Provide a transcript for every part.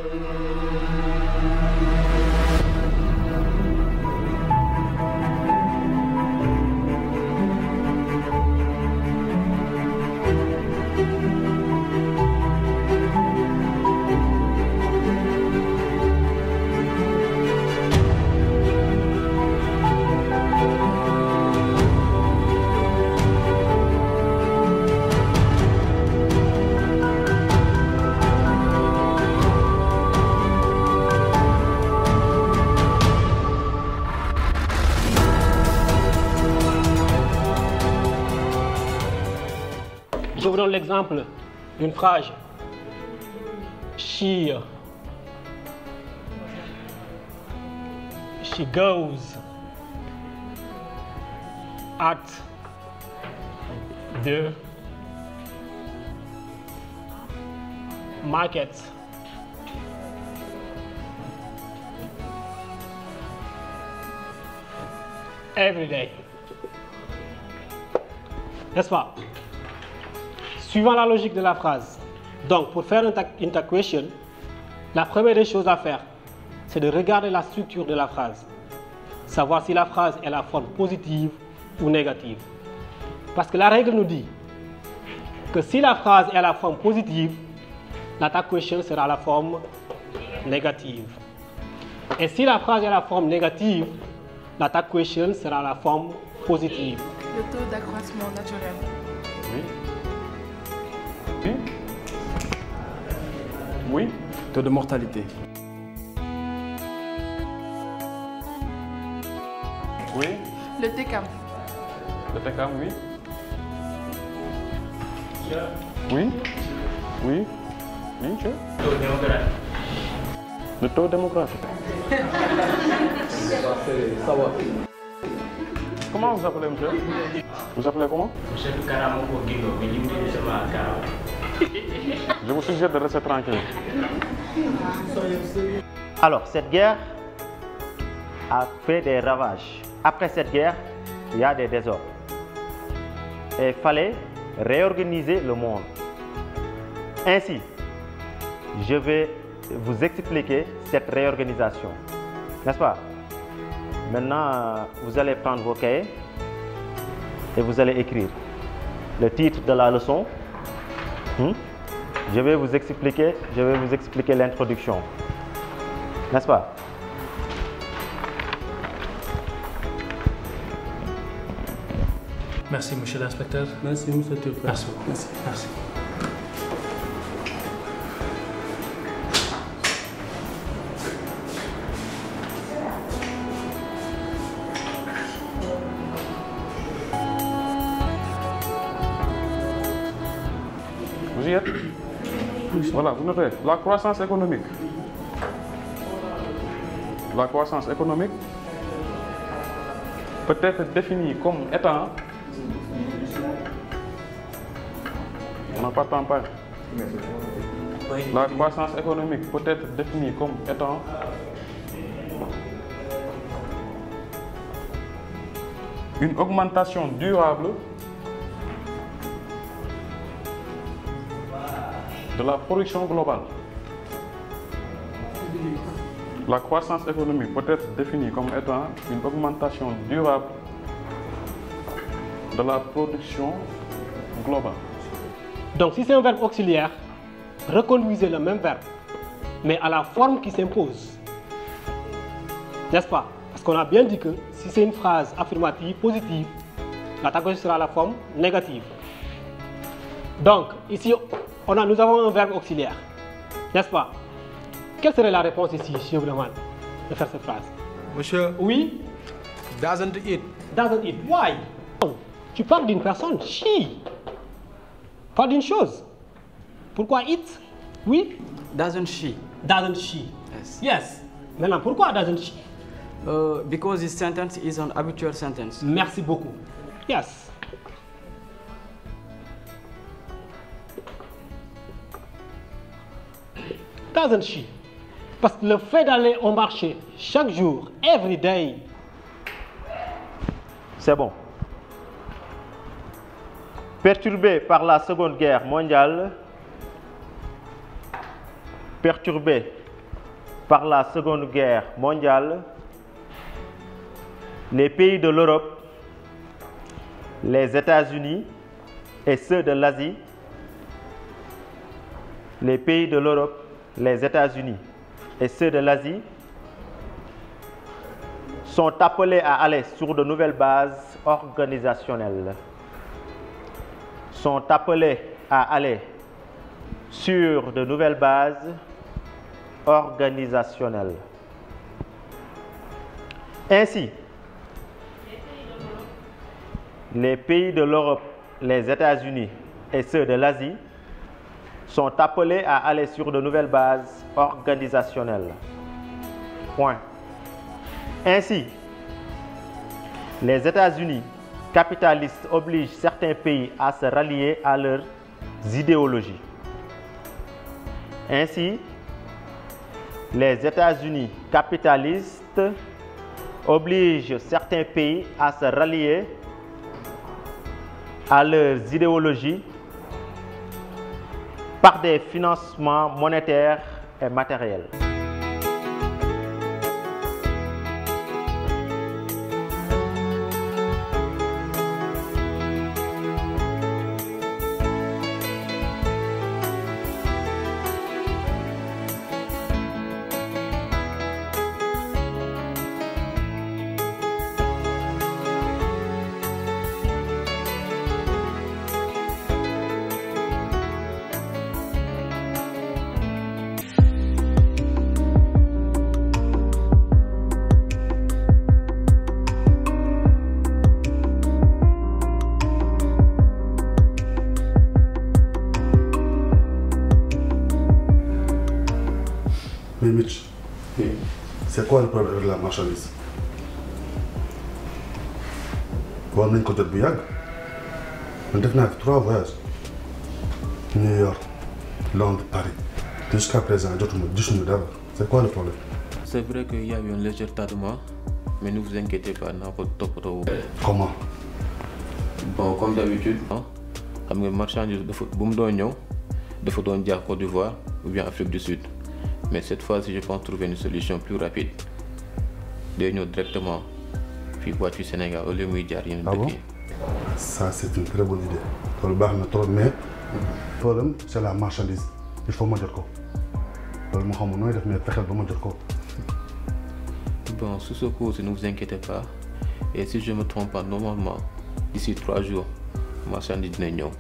Je vous donne l'exemple d'une phrase. She goes at the market every day. N'est-ce pas? Suivant la logique de la phrase. Donc, pour faire une tag question, la première des choses à faire, c'est de regarder la structure de la phrase. Savoir si la phrase est la forme positive ou négative. Parce que la règle nous dit que si la phrase est la forme positive, la tag question sera la forme négative. Et si la phrase est la forme négative, la tag question sera la forme positive. Le taux d'accroissement naturel. Oui. Oui. Oui. Taux de mortalité. Oui. Le TCAM. Le TCAM, oui. Oui. Oui. Oui, je. Le taux démographique. Comment vous appelez, monsieur? Vous appelez comment? Je vous suggère de rester tranquille. Alors, cette guerre a fait des ravages. Après cette guerre, il y a des désordres. Et il fallait réorganiser le monde. Ainsi, je vais vous expliquer cette réorganisation. N'est-ce pas? Maintenant, vous allez prendre vos cahiers et vous allez écrire le titre de la leçon. Je vais vous expliquer l'introduction. N'est-ce pas? Merci, monsieur l'inspecteur. Merci, monsieur Turpin. Merci. Merci. Merci. Vous y êtes? Voilà, vous notez la croissance économique. La croissance économique peut être définie comme étant... On n'a pas de temps, pas. La croissance économique peut être définie comme étant une augmentation durable de la production globale. La croissance économique peut être définie comme étant une augmentation durable de la production globale. Donc, si c'est un verbe auxiliaire, reconduisez le même verbe, mais à la forme qui s'impose. N'est-ce pas? Parce qu'on a bien dit que si c'est une phrase affirmative, positive, la tag question sera la forme négative. Donc, ici, nous avons un verbe auxiliaire. N'est-ce pas? Quelle serait la réponse ici, si je vous demande de faire cette phrase? Monsieur, Oui? doesn't eat. Doesn't eat. Why? Tu parles d'une personne, she. Pas d'une chose. Pourquoi eat? Oui? Doesn't she? Doesn't she? Yes. Yes. Maintenant, pourquoi doesn't she? Because this sentence is an habitual sentence. Merci beaucoup. Yes. Doesn't she? Parce que le fait d'aller au marché chaque jour, every day. C'est bon. Perturbé par la Seconde Guerre mondiale, perturbé par la Seconde Guerre mondiale, les pays de l'Europe, les États-Unis et ceux de l'Asie, les pays de l'Europe, les États-Unis et ceux de l'Asie sont appelés à aller sur de nouvelles bases organisationnelles. Sont appelés à aller sur de nouvelles bases organisationnelles. Ainsi, les pays de l'Europe, les États-Unis et ceux de l'Asie sont appelés à aller sur de nouvelles bases organisationnelles. Point. Ainsi, les États-Unis capitalistes obligent certains pays à se rallier à leurs idéologies. Ainsi, les États-Unis capitalistes obligent certains pays à se rallier à leurs idéologies par des financements monétaires et matériels. Mais Mitch, c'est quoi le problème avec la marchandise? War nañ ko jot bu yàgg. Man def naa fi 3 voyages. New York, Londres, Paris. Jusqu'à présent, gisuñu dara. C'est quoi le problème? C'est vrai qu'il y a eu un léger tardement, mais ne vous inquiétez pas, naa ko toppatoo. Comment? Bon, comme d'habitude, xam nga marchandise dafa bu mu doon ñëw dafa doon jaar Côte d'Ivoire ou bien Afrique du Sud. Mais cette fois-ci, je pense trouver une solution plus rapide. Day ñëw directement fii voiture Sénégal au lieu muy jaar yeneen dëkk yi. Ça, c'est une très bonne idée. loolu baax na trop, mais le problème c'est la marchandise. Il faut ma jot ko. loolu moo xamul nooy def mais fexeel ba ma jot ko. Bon, sous ce coup, ne vous inquiétez pas. Et si je ne me trompe pas, normalement, d'ici 3 jours, marchandise dina ñëw.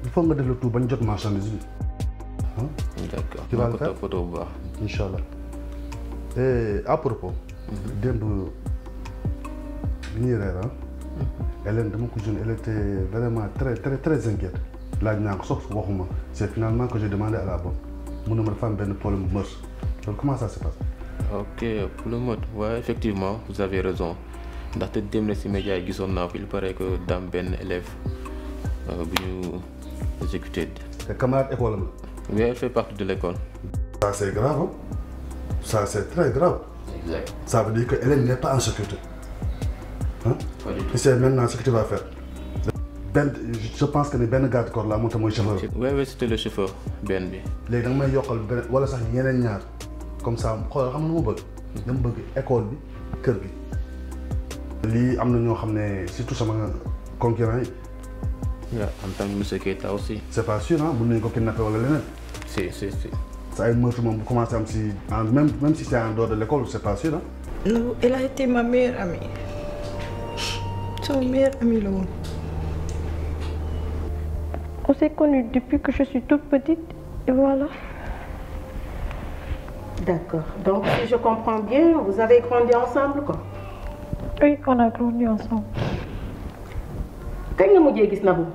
Il faut nga def le tout bañ jot marchandise bi. D'accord. Tu vas le faire? Photo bu baax. Inch'Allah. Et à propos, démb bi ñuy reer Hélène dama ko jeune, elle était vraiment très inquiète. Laaj naa ko sax waxuma. C'est finalement que j'ai demandé à la bonne. Mu ne ma dafa am benn problème bu meurtre. Donc comment ça se passe? Ok, pour le mode, ouais, effectivement, vous avez raison. Ndaxte dem na ci média yi gisoon naa ko, il paraît que daam benn élève bu ñu exécuté. Te camarade école am la. Oui, elle fait partie de l'école. Ça c'est grave, hein? Ça c'est très grave. Exact. Ça veut dire que Hélène n'est pas en sécurité. Hein? Pas du tout. Tu sais maintenant ce que tu vas faire. Je pense que benn garde corps là moo tax mooy chauffeur. Oui, c'était le chauffeur benn bi. Léegi da nga may yokkal benn wala sax ñeneen ñaar comme ça xoolal xam nga lu ma bëgg. dama bëgg école bi kër gi. lii am na ñoo xam ne surtout sama concurrent yi. En tant que monsieur Keita aussi. C'est pas sûr hein, mën nañu ko kidnapper wala leneen. Si. Ça ay meurtre moom bu commencé am si même si c'est en dehors de l'école, c'est pas sûr hein. Non, elle a été ma meilleure amie. Son meilleure amie là. On s'est connus depuis que je suis toute petite et voilà. D'accord. Donc si je comprends bien, vous avez grandi ensemble quoi? Oui, on a grandi ensemble. Kañ nga mujjee gis Nabou?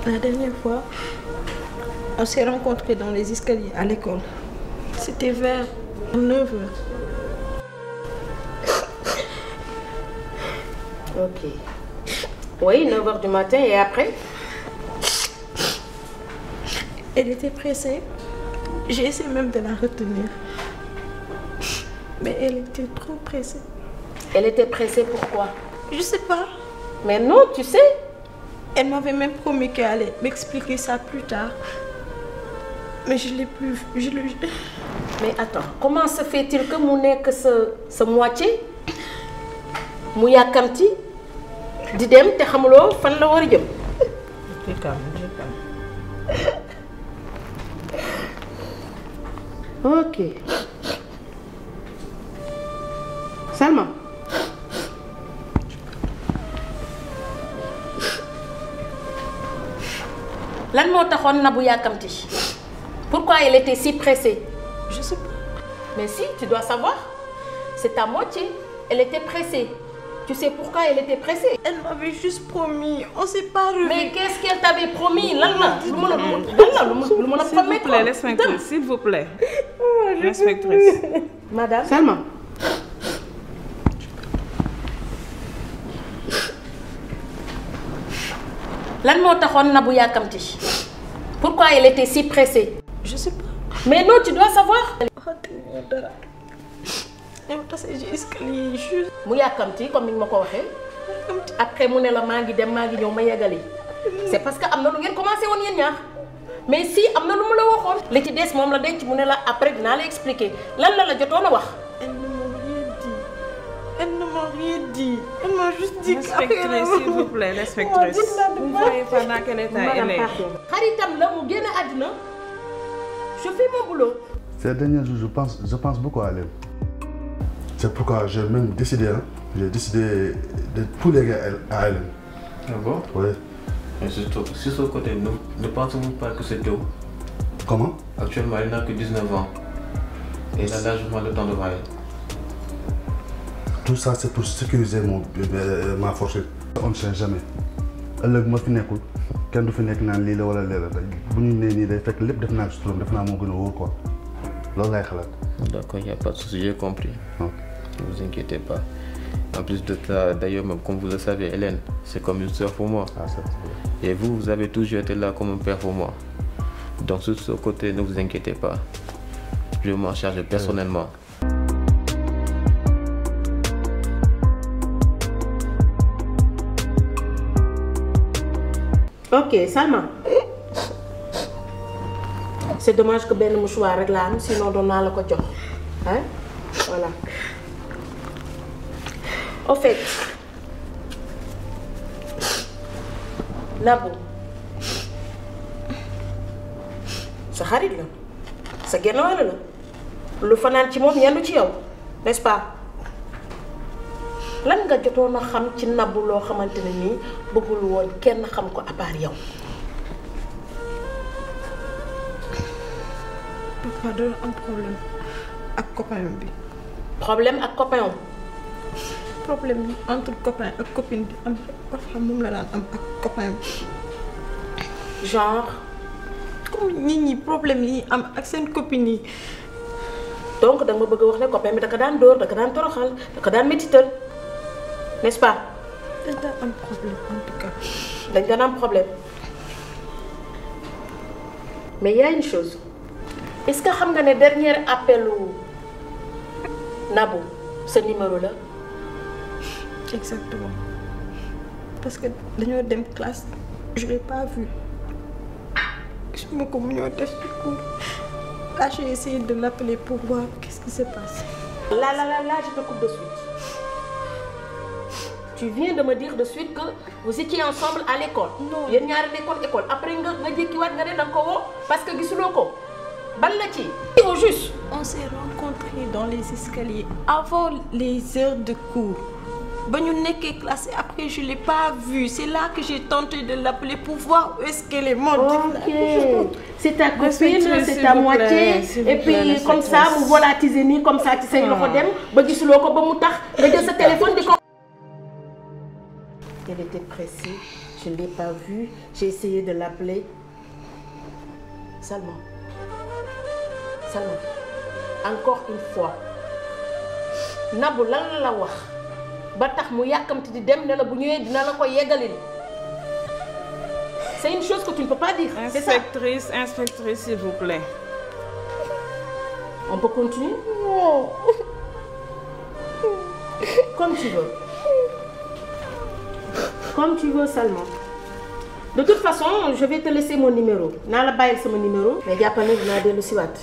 La dernière fois, on s'est rencontrés dans les escaliers à l'école. C'était vers 9h. Ok. Oui, 9h du matin et après? Elle était pressée. J'ai essayé même de la retenir. Mais elle était trop pressée. Elle était pressée pourquoi? Je sais pas. Mais non, tu sais. Elle m'avait même promis qu'elle allait m'expliquer ça plus tard. Mais je ne l'ai plus vu. Mais attends, comment se fait-il que mu nekk sa moitié mu yàkkamti di dem te xamuloo fan la war a jëm. Ok. Salma. Lan moo taxoon Nabou yàkkamti? Pourquoi elle était si pressée? Je sais pas. Mais si, tu dois savoir. C'est ta moitié. Elle était pressée. Tu sais pourquoi elle était pressée? Elle m'avait juste promis. On s'est pas revus. Mais qu'est-ce qu'elle t'avait promis? S'il vous plaît, l'inspectrice, s'il vous plaît. L'inspectrice. Madame. Salma. Lan moo taxoon Nabou yàkkamti? Pourquoi elle était si pressée? Je sais pas. Mais non, tu dois savoir. mu yàkkamti comme ni nga ma ko waxee. Après mu ne la maa ngi dem maa ngi ñëw ma yeggali. C'est parce que am na lu ngeen commencé woon yéen ñaar. Mais si am na lu mu la waxoon. li ci des moom la denc mu ne la après dinaa la expliquer lan la jotoon a wax. Elle ne m'a rien dit. Elle m'a juste dit L'inspectrice, s'il vous plaît, l'inspectrice. Vous ne voyez pas dans quel état elle est. Xaritam la mu génn àddina. Je fais mon boulot. Ces derniers jours, je pense beaucoup à elle. C'est pourquoi j'ai même décidé, j'ai décidé de tout léguer à elle. Ah bon? Oui. Mais sur ce côté, ne pensez-vous pas que c'est tôt? Comment? Actuellement, elle n'a que 19 ans. Et elle a largement le temps de marier. Tout ça, c'est pour sécuriser ma fortune. On ne sait jamais. ëllëg ma fi nekkul kenn du fi nekk naan lii la wala lee la bu ñu nee nii day fekk lépp def naa ci turam def naa moo gën a wóor quoi loolu lay xalaat. D'accord, il n'y a pas de souci, j'ai compris. Okay. Ne vous inquiétez pas. En plus de ça, d'ailleurs, même comme vous le savez, Hélène, c'est comme une sœur pour moi. Ah, ça, et vous avez toujours été là comme un père pour moi. Donc sur ce côté, ne vous inquiétez pas. Je vais m'en charger personnellement. Ok, Salma. C'est dommage que Ben mouchoir rek la am, sinon doon naa la ko jox. Hein? Voilà. Au fait, Nabou, sa xarit la, sa genn wàll la, lu fanaan ci moom yendu ci yow, n'est-ce pas? Lan nga jotoon a xam ci Nabou loo xamante ne nii bëggul woon kenn xam ko à part yow. Papa doon am problème ak copain bi. Problème ak copain. Problème entre copain ak copine bi am parfois moom la daan am ak copain bi. Genre. comme nit ñi problème yi am ak seen copine yi. Donc da nga ma bëgg a wax ne copain bi da ka daan dóor da ka daan toroxal da ka daan métital. N'est-ce pas? Dañ daan am problème en tout cas. Dañ daan am problème. Mais il y a une chose. Est-ce que xam nga ne dernier appel Nabou ce numéro là? Exactement. Parce que dañoo dem classe je l'ai pas vu. Gisuma ko mu ñëw def ci cours. Là j'ai essayé de l'appeler pour voir qu'est-ce qui se passe. Là, je te coupe de suite. Tu viens de me dire de suite que vous étiez ensemble à l'école. Non. Yéen ñaari nekkoon école. Après nga jékkiwaat nga ne danga ko woo parce que gisuloo ko. Ban la ci. Au juste. On s'est rencontrés dans les escaliers avant les heures de cours. Ba ñu nekkee classe après je l'ai pas vu. C'est là que j'ai tenté de l'appeler pour voir où est-ce qu'elle est montée. Ok. C'est ta copine, c'est ta moitié. Et puis comme ça mu volatilisé nii comme ça ci say loxo dem ba gisuloo ko ba mu tax nga jël sa téléphone di ko. Elle était pressée, je ne l'ai pas vue, j'ai essayé de l'appeler. Salma, encore une fois, Nabou lan la wax ba tax mu yàkkamti di dem ne la bu ñëwee dina la ko yeggalil. C'est une chose que tu ne peux pas dire. Inspectrice, inspectrice, s'il vous plaît. On peut continuer? Non. Comme tu veux. Comme tu veux, Salma. De toute façon je vais te laisser mon numéro naa la bàyyil sama numéro mais jàppal ne dinaa dellu si waat.